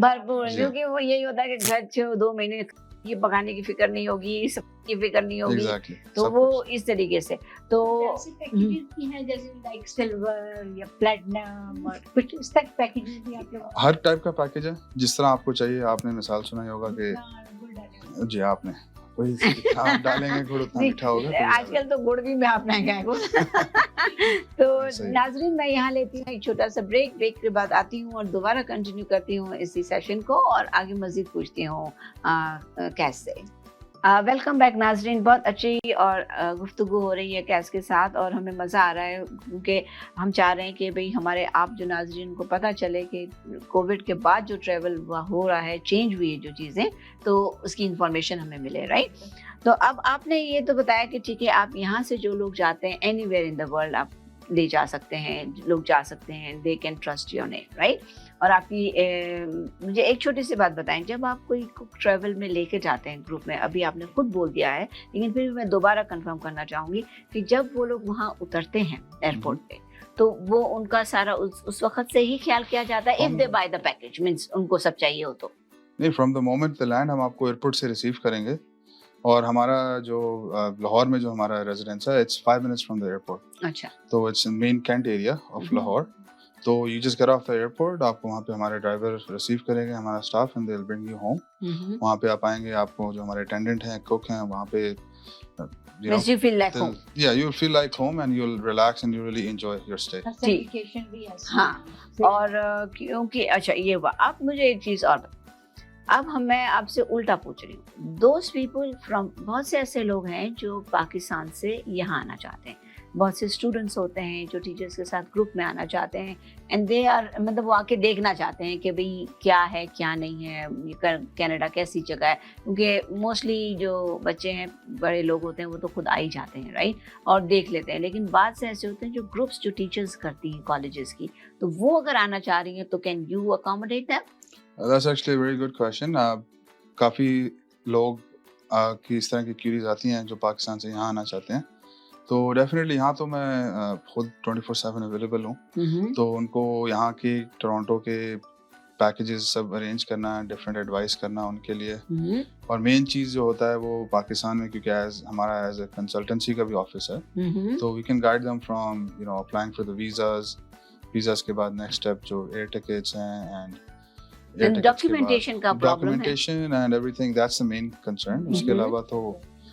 भरपूर, क्योंकि वो यही होता है कि घर 2 महीने ये पकाने की फिक्र नहीं होगी, सब की फिक्र नहीं होगी। exactly. तो वो इस तरीके से तो ऐसे पैकेजेस भी हैं जैसे लाइक सिल्वर या प्लैटिनम और कुछ इस तरह के पैकेजेस भी आप लोग? हर टाइप का पैकेज है जिस तरह आपको चाहिए। आपने मिसाल सुना ही होगा कि जी आपने वही आप डालेंगे गुड़ उतना मीठा होगा। आजकल तो गुड़ भी मैं अपना क्या तो नाजरीन, मैं यहाँ लेती हूँ एक छोटा सा ब्रेक के बाद आती हूँ और दोबारा कंटिन्यू करती हूँ इसी सेशन को और आगे मजीद पूछती हूँ कैसे। वेलकम बैक नाजरीन, बहुत अच्छी और गुफ्तगू हो रही है कैस के साथ और हमें मज़ा आ रहा है क्योंकि हम चाह रहे हैं कि भाई हमारे आप जो नाजरीन को पता चले कि कोविड के बाद जो ट्रैवल हो रहा है, चेंज हुई है जो चीज़ें, तो उसकी इंफॉर्मेशन हमें मिले, राइट? तो अब आपने ये तो बताया कि ठीक है, आप यहाँ से जो लोग जाते हैं एनीवेयर इन द वर्ल्ड आप ले जा सकते हैं, लोग जा सकते हैं, they can trust your name, right. और आपकी मुझे एक छोटी सी बात बताएं, जब आप कोई ट्रैवल में लेके जाते हैं ग्रुप में, अभी आपने खुद बोल दिया है लेकिन फिर भी मैं दोबारा कंफर्म करना चाहूँगी कि जब वो लोग वहाँ उतरते हैं एयरपोर्ट पे, तो वो उनका सारा उस वक्त से ही ख्याल किया जाता है, if they by the package, means उनको सब चाहिए हो तो? नहीं, from the moment the land हम आपको एयरपोर्ट से रिसीव करेंगे, और हमारा जो लाहौर में जो हमारा रेजिडेंस है, it's 5 minutes from the airport. अच्छा। तो it's in main cantt area of Lahore. तो you just get off the airport, आपको वहाँ पे हमारे ड्राइवर रिसीव करेंगे, हमारा staff, and they will bring you home. वहाँ पे आप आएंगे, आपको जो हमारे अटेंडेंट हैं, कुक हैं, वहाँ पे you feel like home. Yeah, you'll feel like home and you'll relax and you really enjoy your stay. Certification भी ऐसी हाँ, है। और क्योंकि अच्छा ये आप मुझे एक चीज़ और अब मैं आपसे उल्टा पूछ रही हूँ। दोस्त पीपल फ्रॉम, बहुत से ऐसे लोग हैं जो पाकिस्तान से यहाँ आना चाहते हैं, बहुत से स्टूडेंट्स होते हैं जो टीचर्स के साथ ग्रुप में आना चाहते हैं, एंड दे आर, मतलब वो आके देखना चाहते हैं कि भाई क्या है क्या नहीं है, कनाडा कैसी जगह है, क्योंकि मोस्टली जो बच्चे हैं, बड़े लोग होते हैं, वो तो खुद आ ही जाते हैं, राइट, और देख लेते हैं। लेकिन बाद से ऐसे होते हैं जो ग्रुप्स जो टीचर्स करती हैं कॉलेजेस की, तो वो अगर आना चाह रही हैं तो can you accommodate them? That's actually a very good question. काफ़ी लोग की इस तरह की क्यूरीज आती हैं जो पाकिस्तान से यहाँ आना चाहते हैं, तो डेफिनेटली यहाँ तो मैं खुद 24/7 अवेलेबल हूँ। तो उनको यहाँ के टोरंटो के पैकेजेस सब अरेंज करना, डिफरेंट एडवाइस करना उनके लिए। और मेन चीज़ जो होता है वो पाकिस्तान में, क्योंकि हमारा एज ए कंसल्टेंसी का भी ऑफिस है, तो we can guide them from applying for the visas के बाद नेक्स्ट स्टेप जो एयर टिकट्स हैं एंड डॉक्यूमेंटेशन का प्रॉब्लम है, documentation and everything, that's the main concern. उसके अलावा तो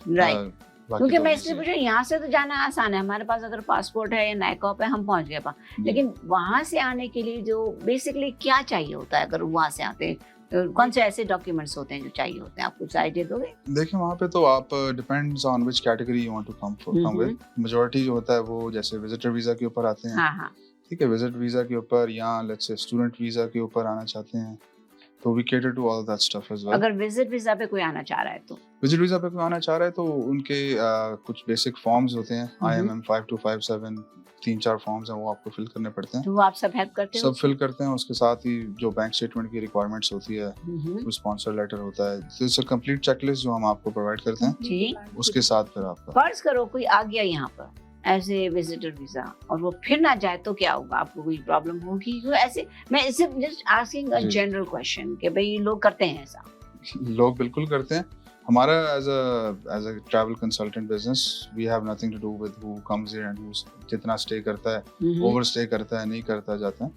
राइट, क्योंकि मैं इसलिए पूछ रही हूँ, यहाँ से तो जाना आसान है, हमारे पास अगर पासपोर्ट है या नाइकॉप है, हम पहुँच गए लेकिन वहाँ से आने के लिए जो बेसिकली क्या चाहिए होता है, अगर वहाँ से आते हैं तो कौन से ऐसे डॉक्यूमेंट्स होते हैं जो चाहिए होते हैं, आप कुछ आइडिया दोगे? देखिए, वहाँ पे तो आप depends on which category you want to come with. Majority जो होता है वो जैसे विजिटर वीजा के ऊपर आते हैं। हाँ, ठीक है, विजिट वीजा के ऊपर या लेट्स से स्टूडेंट वीजा के ऊपर आना चाहते हैं, तो we cater to all that stuff as well. अगर विजिट वीजा पे कोई आना चाह रहा है तो विजिट वीजा पे कोई आना चाह रहा है तो उनके कुछ बेसिक फॉर्म्स होते हैं, IMM 5257, 3-4 फॉर्म्स हैं, वो आपको फिल करने पड़ते हैं। तो वो आप सब हेल्प करते हो? सब फिल करते हैं। उसके साथ ही जो बैंक स्टेटमेंट की रिक्वायरमेंट्स होती है, वो स्पॉन्सर लेटर होता है, तो इट्स अ कंप्लीट चेकलिस्ट जो हम आपको प्रोवाइड करते हैं। जी। उसके साथ फिर आपका, फर्ज करो कोई आ गया यहाँ पर एज ए विजिटर वीजा और वो फिर ना जाए तो क्या होगा? आपको कोई प्रॉब्लम होगी? तो ऐसे मैं इसे just asking a general question कि भाई लोग करते हैं ऐसा? लोग बिल्कुल करते हैं। हमारा as a travel consultant business, we have nothing to do with who comes here and who जितना स्टे करता है, ओवर स्टे करता है, नहीं करता जाता है।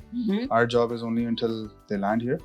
Our job is only until they land here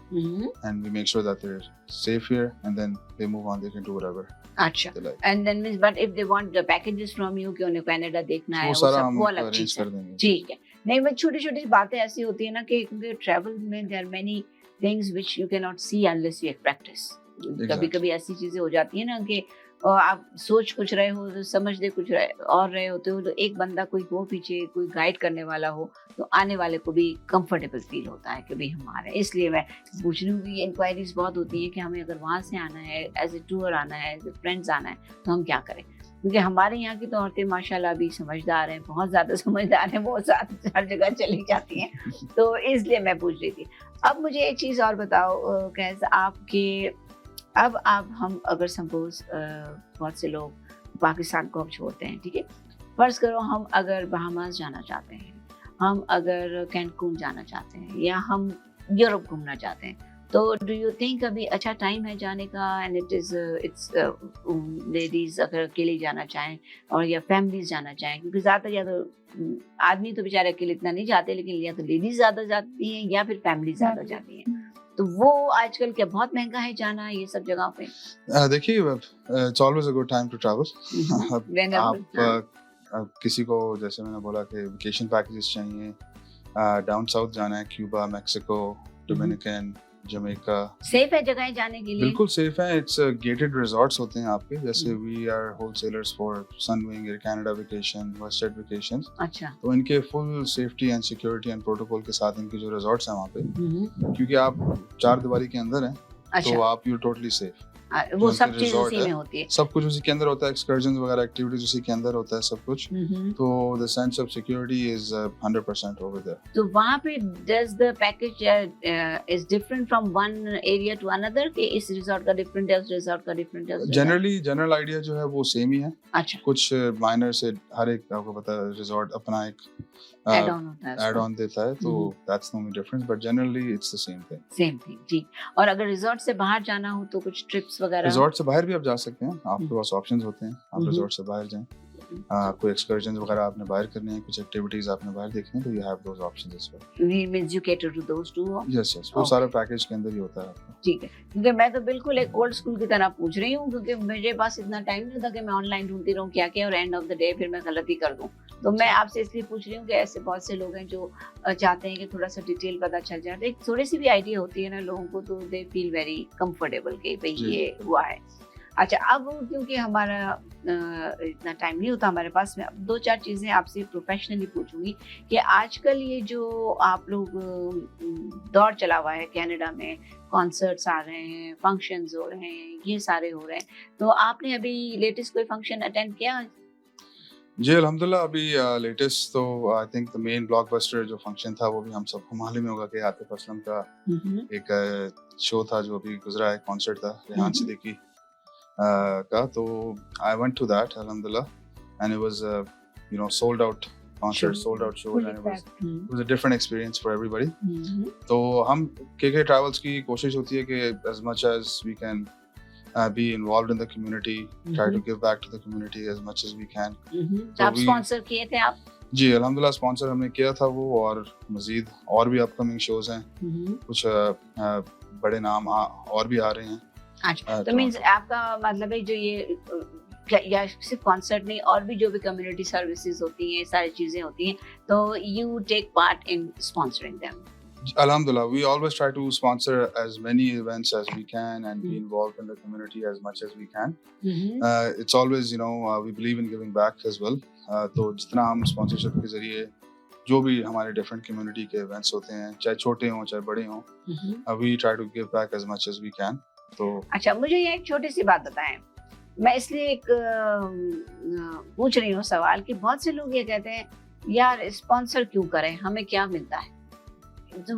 and we make sure that they're safe here and then they move on, they can do whatever. अच्छा, and then means but if they want the packages from you कि उन्हें Canada देखना है, वो सब हम वो अलग अरेंज चीज कर है। देंगे। ठीक है। नहीं, मैं छोटी-छोटी बातें ऐसी होती है ना कि क्योंकि ट्रैवल में there are many things which you cannot see unless you practice. कभी-कभी ऐसी चीजें हो जाती है ना कि आप सोच कुछ रहे हो, तो समझते कुछ और रहे होते हो, तो एक बंदा कोई हो पीछे, कोई गाइड करने वाला हो, तो आने वाले को भी कंफर्टेबल फील होता है कि भाई हम आ रहे हैं। इसलिए मैं पूछ रही हूँ कि इंक्वायरीज बहुत होती है कि हमें अगर वहाँ से आना है, एज ए टूर आना है, एज ए फ्रेंड्स आना है, तो हम क्या करें? क्योंकि हमारे यहाँ की तो औरतें माशाल्लाह भी समझदार हैं, बहुत ज़्यादा समझदार हैं, बहुत ज़्यादा हर जगह चली जाती हैं, तो इसलिए मैं पूछ रही थी। अब मुझे एक चीज़ और बताओ, कैसे आपके अब आप हम अगर सपोज बहुत से लोग पाकिस्तान को अब छोड़ते हैं, ठीक है, फर्ज करो हम अगर बहामास जाना चाहते हैं, हम अगर कैनकून जाना चाहते हैं, या हम यूरोप घूमना चाहते हैं, तो डू यू थिंक अभी अच्छा टाइम है जाने का? एंड इट्स लेडीज अगर अकेले जाना चाहें और या फैमिलीज जाना चाहें, क्योंकि ज़्यादा या तो आदमी तो बेचारे अकेले इतना नहीं जाते, लेकिन या तो लेडीज ज़्यादा जाती हैं या फिर फैमिली ज़्यादा जाती हैं, तो वो आजकल क्या बहुत महंगा है जाना ये सब जगह पे? देखिए, it's always a good time to travel. आप किसी को, जैसे मैंने बोला कि वेकेशन पैकेजेस चाहिए, डाउन साउथ जाना है, Cuba, Mexico, Dominican, Jamaica, safe है जगह जाने के लिए? बिल्कुल सेफ है। इट्स गेटेड रिजॉर्ट्स होते हैं आपके, जैसे we are wholesalers for Sunwing, Air Canada vacation, WestJet vacations. अच्छा। तो इनके full safety and security and protocol के साथ इनके जो रिजॉर्ट्स हैं वहाँ पे, क्योंकि आप 4 दीवारी के अंदर हैं, अच्छा। तो आप यू टोटली सेफ। वो सब उनके चीज resort उसी है, में होती है। सब कुछ उसी के अंदर होता है, एक्सकर्जन वगैरह एक्टिविटीज उसी के अंदर होता है सब कुछ। तो the sense of security is 100% over there. तो वहाँ पे does the package is different from one area to another, कि इस रिजॉर्ट का डिफरेंट है, उस रिजॉर्ट का डिफरेंट है, जनरली जनरल आइडिया जो है वो सेम ही है। अच्छा, कुछ माइनर से हर एक आपको पता है रिजॉर्ट अपना एक ऐड ऑन होता है, ऐड ऑन देता है, तो that's the only difference, but generally it's the same thing. Same thing जी। और अगर रिजॉर्ट से बाहर जाना हो तो कुछ ट्रिप्स वगैरह? रिजॉर्ट से बाहर भी आप जा सकते हैं, आपके पास ऑप्शंस होते हैं, आप रिजॉर्ट से बाहर जाएं। कोई एक्सकर्जन वगैरह आपने बाहर करने हैं, कुछ एक्टिविटीज आपने बाहर देखनी है, तो you have those options as well. We means you cater to those too? Yes yes, वो सारा पैकेज के अंदर ही होता है आपका। ठीक है, क्योंकि मैं तो बिल्कुल एक ओल्ड स्कूल की तरह पूछ रही हूँ, क्योंकि मेरे पास इतना टाइम नहीं था कि मैं ऑनलाइन ढूंढती रहूँ क्या क्या, और एंड ऑफ द डे फिर मैं गलती कर दूँ। तो मैं आपसे इसलिए पूछ रही हूँ कि ऐसे बहुत से लोग हैं जो चाहते हैं कि थोड़ा सा डिटेल पता चल जाए, तो एक थोड़ी सी भी आइडिया होती है ना लोगों को, तो दे फील वेरी कंफर्टेबल कि भाई ये हुआ है। अच्छा, अब क्योंकि हमारा इतना टाइम नहीं होता हमारे पास, मैं अब 2-4 चीज़ें आपसे प्रोफेशनली पूछूंगी कि आजकल ये जो आप लोग दौर चला हुआ है कनाडा में, कॉन्सर्ट्स आ रहे हैं, फंक्शंस हो रहे हैं, ये सारे हो रहे हैं, तो आपने अभी लेटेस्ट कोई फंक्शन अटेंड किया? जी अल्हम्दुलिल्लाह, अभी लेटेस्ट तो आई थिंक द मेन ब्लॉकबस्टर जो फंक्शन था वो भी हम सबको मालूम ही होगा कि आतिफ असलम का एक शो था जो अभी गुजरा है, कॉन्सर्ट था रेहान सिद्दीकी का। तो आई वेंट टू दैट अल्हम्दुलिल्लाह, and it was you know sold out concert, sold out show, and it was a different experience for everybody. तो हम केके ट्रैवल्स की कोशिश होती है कि as much as we can be involved in the community, try to give back to the community as much as we can. तो आप sponsor किए थे आप? जी अल्हम्दुलिल्लाह, स्पॉन्सर हमने किया था वो, और मजीद और भी अपकमिंग शोज हैं, कुछ बड़े नाम और भी आ रहे हैं। अच्छा, तो मींस आपका मतलब है जो ये या सिर्फ कॉन्सर्ट नहीं, और भी जो भी कम्युनिटी सर्विसेज होती हैं, सारी चीजें होती हैं, तो you take part in sponsoring them? Alhamdulillah, we always try to sponsor as many events as we can and be involved in the community as much as we can. It's always, you know, we believe in giving back as well. तो जितना हम sponsorship के जरिए जो भी हमारे different community के events होते हैं, चाहे छोटे हों चाहे बड़े हों, we try to give back as much as we can. तो अच्छा, मुझे ये एक छोटी सी बात बताएं, मैं इसलिए एक पूछ रही हूँ सवाल कि बहुत से लोग ये कहते हैं यार स्पॉन्सर क्यों करें, हमें क्या मिलता है?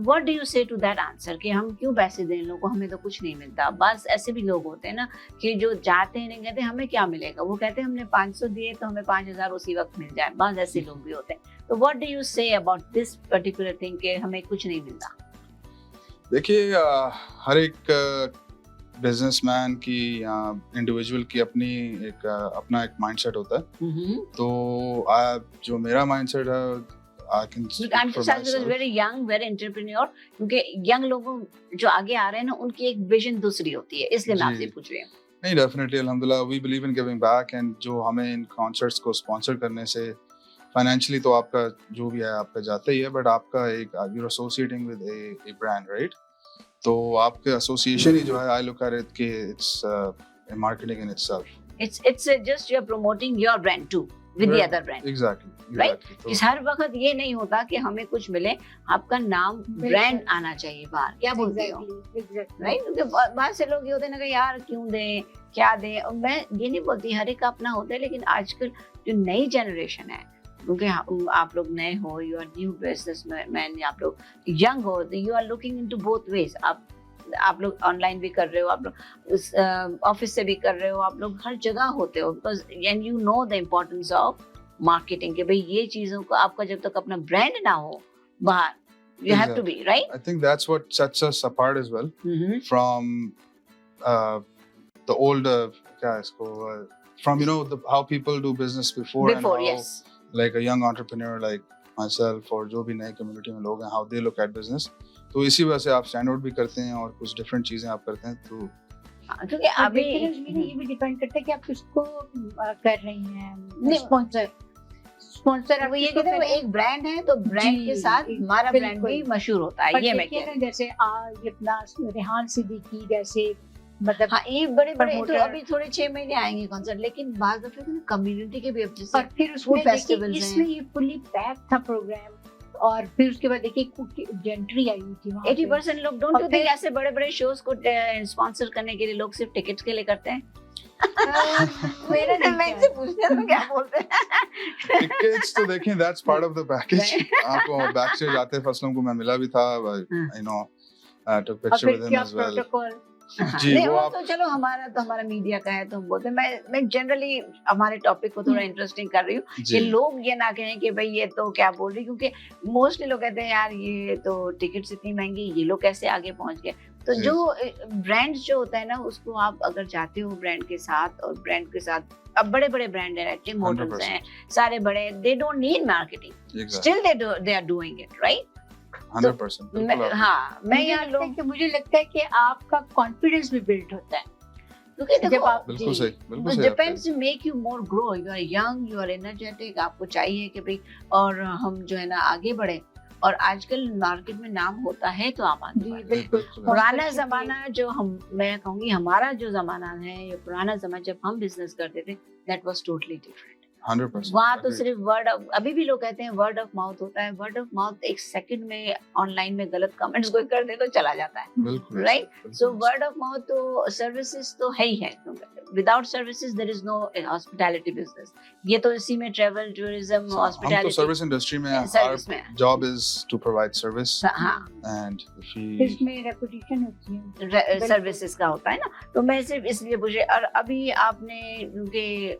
What do you say to that answer कि हम क्यों पैसे दें लोगों को, हमें तो कुछ नहीं मिलता? बस ऐसे भी लोग होते हैं ना कि जो जाते हैं, नहीं कहते हमें क्या मिलेगा, वो कहते हैं हमने 500 दिए तो हमें 5000 उसी वक्त मिल जाए, बस ऐसे लोग भी होते हैं। तो what do you say about this particular thing कि हमें कुछ नहीं मिलता? देखिए, हर एक बिजनेसमैन की या इंडिविजुअल की अपनी अपना एक माइंडसेट होता है। तो जो मेरा माइंडसेट है, I'm just very young, very entrepreneur, क्योंकि यंग लोगों जो आगे आ रहे हैं ना, उनकी एक विजन दूसरी होती है, इसलिए मैं आपसे पूछ रही हूँ। नहीं, डेफिनेटली अल्हम्दुलिल्लाह, we believe in giving back, and जो हमें इन कॉन्सर्ट्स को स्पॉन्सर करने से फाइनेंशियली तो आपका जो भी है आपका जाता ही है, बट आपका एक you're associating with a brand, right? तो आपके एसोसिएशन ही जो है, I look at it कि it's a marketing in itself. It's just you're promoting your brand too with the other brand. Exactly. Right? इस हर वक्त ये नहीं होता कि हमें कुछ मिले, आपका नाम ब्रांड आना चाहिए बाहर। क्या बोलते हो? राइट? क्योंकि बहुत से लोग ये होते हैं ना कि यार क्यों दें, क्या दें, और मैं ये नहीं बोलती, हर एक का अपना होता है, लेकिन आजकल जो नई जनरेशन है, क्योंकि आप लोग नए हो, यू आर न्यू बिजनेसमैन, आप लोग यंग हो, you are looking into both ways. आप लोग ऑनलाइन भी कर रहे हो, आप लोग ऑफिस से भी कर रहे हो, आप लोग हर जगह होते हो, because and you know the importance of marketing के भाई ये चीजों को आपका जब तक अपना ब्रांड ना हो बाहर, you have to be, right? I think that's what sets us apart as well from the older guys from you know how people do business before and how, yes, like a young entrepreneur like myself और जो भी नए community में लोग हैं, how they look at business. तो इसी वजह से आप स्टैंड आउट भी करते हैं और कुछ डिफरेंट चीजें आप करते हैं। तो क्योंकि अभी ये भी डिपेंड करता है कि आप किसको कर रही हैं स्पॉन्सर। वो ये कहते हैं एक ब्रांड है तो ब्रांड के साथ हमारा ब्रांड भी मशहूर होता है। ये मैं कह रही हूँ, जैसे अपना रेहान सिद्दीकी जैसे, मतलब हाँ, ये बड़े तो अभी थोड़े 6 महीने आएंगे कॉन्सर्ट, लेकिन बाद में कम्युनिटी के भी अब जैसे और फिर उसमें फेस्टिवल्स हैं, इसमें ये फुली पैक था प्रोग्राम, और फिर उसके बाद देखिए कुक जेंट्री आई हुई थी वहाँ पे। 80% लोग डोंट और यू थिंक फिर- ऐसे बड़े बड़े शोज को स्पॉन्सर करने के लिए लोग सिर्फ टिकट्स के लिए करते हैं? मेरा नहीं मैं इनसे पूछती हूँ तो क्या बोलते हैं? टिकट्स तो देखें, that's part of the package. आपको बैक स्टेज आते फसलों को मैं मिला भी था, you know, took और picture फिर with him क्या as well. प्रोटोकॉल जी, नहीं, वो वो आप तो चलो हमारा मीडिया का है तो हम बोलते हैं। मैं जनरली हमारे टॉपिक को थोड़ा इंटरेस्टिंग कर रही हूँ कि जी लोग ये ना कहें कि भाई ये तो क्या बोल रही, क्योंकि मोस्टली लोग कहते हैं यार ये तो टिकट्स इतनी महंगी, ये लोग कैसे आगे पहुंच गए। तो जी, जो ब्रांड्स जो होता है ना, उसको आप अगर जाते हो ब्रांड के साथ, और ब्रांड के साथ अब बड़े बड़े ब्रांड हैं, टिम होटल्स 100%. हैं, सारे बड़े, they don't need marketing, exactly, still they are doing it, right? 100%. बिल्कुल आप- हाँ, मैं यहाँ लोग, मुझे लगता है कि आपका कॉन्फिडेंस भी बिल्ड होता है क्योंकि जब देखो आप बिल्कुल जी, सही, बिल्कुल It सही आप कह depends to make you more grow. You are young, you are energetic. आपको चाहिए कि भाई और हम जो है ना आगे बढ़े, और आजकल मार्केट में नाम होता है तो आप आगे जी बढ़े। रहे हैं। बिल्कुल पुराना Sponsorship जमाना जो मैं कहूँगी हमारा जो जमाना है, ये पुराना जमाना जब हम बिजनेस करते थे, that was totally different. 100%. वहाँ तो Agreed. सिर्फ वर्ड ऑफ, अभी भी लोग कहते हैं वर्ड ऑफ माउथ होता है। वर्ड ऑफ माउथ एक सेकंड में ऑनलाइन में गलत कमेंट्स कोई कर दे तो चला जाता है, बिल्कुल राइट? बिल्कुल सो सही। वर्ड ऑफ माउथ तो सर्विसेज तो है ही है। Without services there is no hospitality business. ये तो इसी में ट्रैवल, टूरिज्म, हम तो हॉस्पिटैलिटी सर्विस इंडस्ट्री में हैं. सर्विस Our में, job is to provide service, हाँ, and if we इसमें रेपुटेशन होती है सर्विसेज का होता है ना। तो मैं सिर्फ इसलिए पूछे। और अभी आपने उनके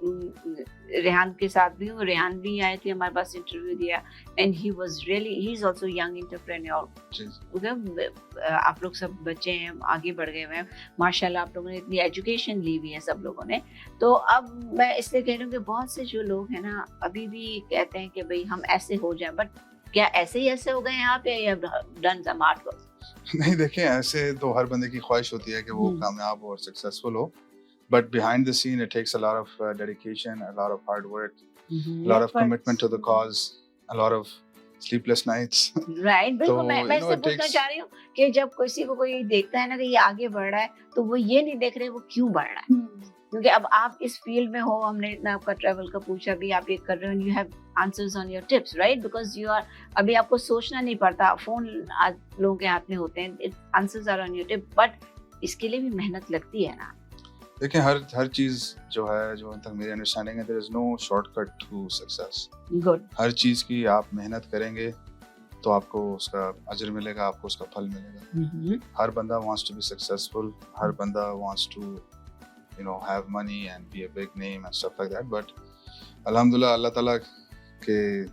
रेहान के साथ भी हूँ, रेहान भी आए थे हमारे पास, इंटरव्यू दिया, and he was really, he is also young entrepreneur. जी, आप लोग सब बच्चे हैं, आगे बढ़ गए हुए हैं माशाल्लाह। आप लोगों ने इतनी एजुकेशन ली हुई है सब लोगों ने। तो अब मैं इसलिए कह रही हूँ कि बहुत से जो लोग हैं ना अभी भी कहते हैं कि भाई हम ऐसे हो जाएं, बट क्या ऐसे हो गए यहाँ पे, या डन सम हार्ड वर्क? नहीं देखें, ऐसे तो हर बंदे की ख्वाहिश होती है कि वो कामयाब हो और सक्सेसफुल हो, but behind the scene it takes a lot of dedication, a lot of hard work, a lot of commitment to the cause, a lot of sleepless nights. Right, बिल्कुल। तो, मैं you know, इससे it पूछना takes- चाह रही हूँ कि जब किसी को कोई देखता है ना कि ये आगे बढ़ रहा है, तो वो ये नहीं देख रहे वो क्यों बढ़ रहा है। क्योंकि अब आप इस फील्ड में हो, हमने इतना आपका ट्रैवल का पूछा भी, आप ये कर रहे हो, you have answers on your tips, right? Because you are, अभी आपको सोचना नहीं पड़ता, फोन आज लोगों के हाथ में होते हैं, answers are on your tip, but इसके लिए भी मेहनत लगती है ना। देखिए, हर चीज जो है, जो तक मेरी अंडरस्टैंडिंग है, there is no shortcut to success. Good, हर चीज की आप मेहनत करेंगे तो आपको उसका अजर मिलेगा, आपको उसका फल मिलेगा. हर बंदा वांट्स टू बी सक्सेसफुल, हर बंदा wants to have money and be a big name and stuff like that, but alhamdulillah अल्लाह ताला के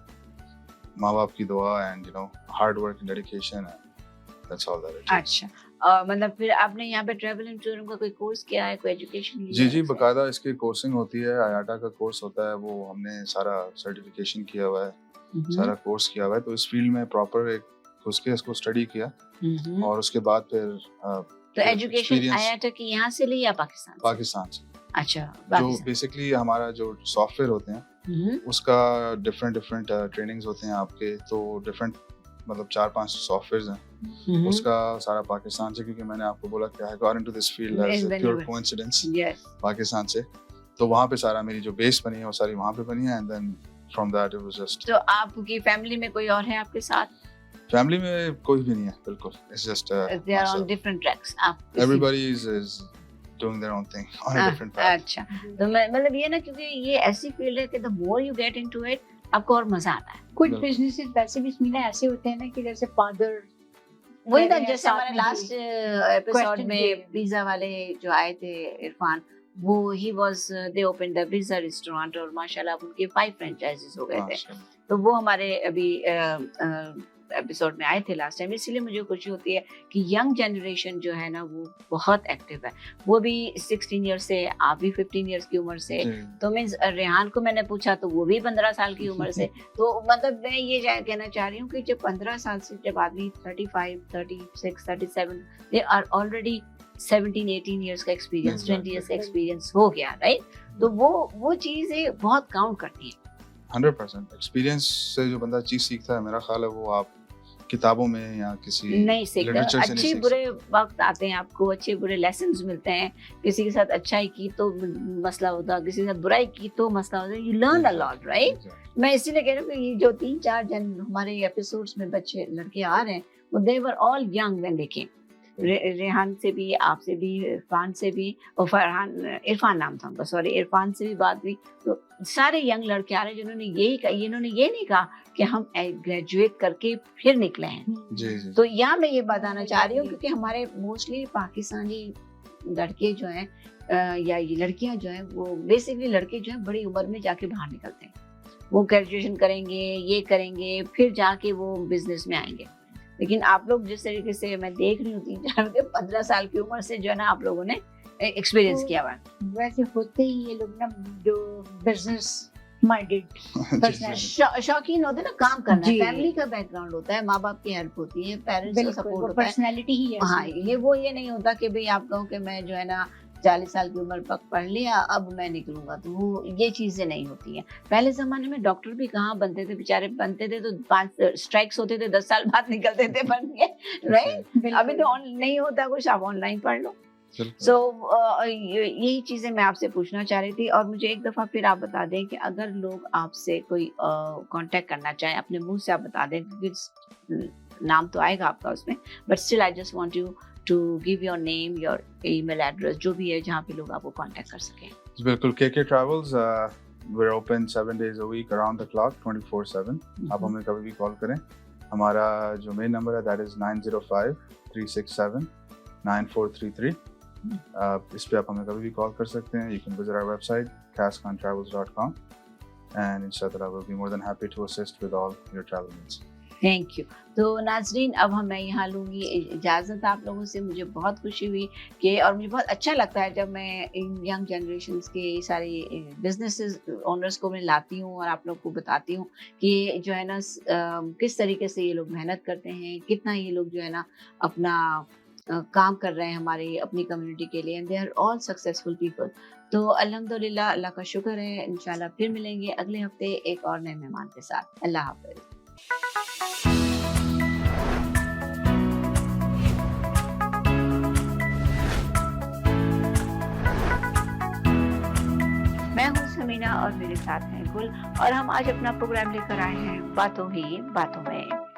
माँ बाप की दुआ and hard work and dedication, and that's all that it is. अच्छा, मतलब फिर आपने यहाँ पे ट्रैवल एंड टूरिज्म का कोई कोर्स किया है, कोई एजुकेशन लिया जी है जी, इससे? बकायदा इसकी कोर्सिंग होती है, आयाटा का कोर्स होता है, वो हमने सारा सर्टिफिकेशन किया हुआ है, सारा कोर्स किया हुआ है. तो इस फील्ड में प्रॉपर एक घुस के इसको स्टडी किया, और उसके बाद फिर तो एजुकेशन experience- आयाटा की यहाँ से ली या पाकिस्तान से? पाकिस्तान से, अच्छा, जो पाकिस्तान। बेसिकली हमारा जो सॉफ्टवेयर होते हैं उसका डिफरेंट ट्रेनिंग्स होते हैं आपके, तो डिफरेंट मतलब 4-5 सॉफ्टवेयर्स हैं. उसका सारा पाकिस्तान से, क्योंकि मैंने आपको बोला कि I got into this field as Yes, uh when pure you were- coincidence, yes, Pakistan से. तो वहाँ पे सारा मेरी जो बेस बनी है वो सारी वहाँ पे बनी है, and then from that it was just. तो आपकी फैमिली में कोई और है आपके साथ? फैमिली में कोई भी नहीं है, बिल्कुल. It's just they are on different tracks. आप everybody is doing their own thing on a different path. अच्छा, तो मैं मतलब ये ना, क्योंकि ये ऐसी फील्ड है कि the more you get into it, आपको और मजा आता है। कुछ बिल्कुल. बिजनेसेस वैसे भी इसमें ऐसे होते हैं ना कि जैसे फादर वही ना, मेरे जैसे साथ हमारे में लास्ट भी एपिसोड question में के- पिज्जा वाले जो आए थे, इरफान, वो he was they open the pizza restaurant, और माशाल्लाह अब उनके 5 फ्रेंचाइजीज हो गए थे। तो वो हमारे अभी एपिसोड में आए थे लास्ट टाइम। इसलिए मुझे खुशी होती है कि यंग जनरेशन जो है ना वो बहुत एक्टिव है, वो भी 16 ईयर्स से, आप भी 15 ईयर्स की उम्र से। तो मीन्स रेहान को मैंने पूछा तो वो भी 15 साल की उम्र से। तो मतलब मैं ये कहना चाह रही हूँ कि जब 15 साल से जब आदमी 35, 36, 37, दे आर ऑलरेडी 17, 18 ईयर्स का एक्सपीरियंस, 20 ईयर्स का एक्सपीरियंस हो गया, राइट? तो वो चीज़ें बहुत काउंट करती है। 100% एक्सपीरियंस से जो बंदा चीज सीखता है, मेरा ख्याल है वो आप किताबों में या किसी नहीं सीखते, लिटरेचर से नहीं अच्छे सीख बुरे वक्त आते हैं आपको, अच्छे बुरे लेसन्स मिलते हैं। किसी के साथ अच्छाई की तो मसला होता, किसी के साथ बुराई की तो मसला होता, you learn a lot, right. मैं इसीलिए कह रही हूँ कि ये जो 3-4 जन हमारे एपिसोड्स में बच्चे लड़के आ रहे हैं, वो they were all young when they came. Rehan से भी, आपसे भी, इरफान से भी, और फरहान, इरफान नाम था उनका, सॉरी, इरफान से भी बात हुई। तो सारे यंग लड़के आ रहे हैं जिन्होंने यही कहा, इन्होंने ये नहीं कहा कि हम ग्रेजुएट करके फिर निकले हैं। जी। तो यहाँ मैं ये बताना चाह रही हूँ क्योंकि हमारे मोस्टली पाकिस्तानी लड़के जो हैं या ये लड़कियाँ जो हैं, वो बेसिकली लड़के जो हैं बड़ी उम्र में जाके बाहर निकलते हैं। वो ग्रेजुएशन करेंगे, ये करेंगे, फिर जाके वो बिजनेस में आएंगे। लेकिन आप लोग जिस तरीके से मैं देख रही हूँ 15 साल की उम्र से जो है ना आप लोगों ने एक्सपीरियंस किया हुआ। वैसे होते ही ये लोग ना जो बिजनेस माइंडेड शौकीन होते हैं ना काम करना, जी। फैमिली का बैकग्राउंड होता है, माँ बाप की हेल्प होती है, पेरेंट्स का सपोर्ट होता है। पर्सनालिटी ही है। हाँ, ये नहीं होता कि भाई आप कहो कि मैं जो है ना 40 साल की उम्र तक पढ़ लिया, अब मैं निकलूंगा, तो वो ये चीजें नहीं होती हैं। पहले जमाने में डॉक्टर भी कहाँ बनते थे, बेचारे बनते थे तो 5 स्ट्राइक्स होते थे, 10 साल बाद निकलते थे बन के, राइट। अभी तो नहीं होता कुछ, आप ऑनलाइन पढ़ लो। सो यही चीजें मैं आपसे पूछना चाह रही थी। और मुझे एक दफा फिर आप बता दें कि अगर लोग आपसे कोई कांटेक्ट करना चाहें, अपने मुंह से आप बता दें, क्योंकि नाम तो आएगा आपका उसमें, but still I just want you to give your name, your email address, जो भी है जहाँ पे लोग आपको कांटेक्ट कर सकें। बिल्कुल, KK Travels, we're open 7 days a week around the clock 24/7। आप हमें कभी भी कॉल करें। हमारा जो मेन नंबर है दैट इज 905-367-9433। इस पे आप हमें कभी भी कॉल कर सकते हैं। You can visit our website kaskantravels.com and inshallah we'll be more than happy to assist with all your travel needs। Thank you. तो नाजरीन, अब मैं यहाँ लूँगी इजाज़त आप लोगों से। मुझे बहुत खुशी हुई कि, और मुझे बहुत अच्छा लगता है जब मैं इन यंग जनरेशन्स के सारे बिजनेसेस ओनर्स को मैं लाती हूँ और आप लोग को बताती हूँ कि जो है ना किस तरीके से ये लोग मेहनत करते हैं, कितना ये लोग जो है ना अपना काम कर रहे हैं हमारी अपनी कम्युनिटी के लिए, and they are all successful people. तो अल्हम्दुलिल्लाह, अल्लाह का शुक्र है। इंशाल्लाह फिर मिलेंगे अगले हफ्ते एक और नए मेहमान के साथ। अल्लाह हाफ़िज़। मैं हूँ समीना और मेरे साथ हैं गुल, और हम आज अपना प्रोग्राम लेकर आए हैं बातों ही बातों में।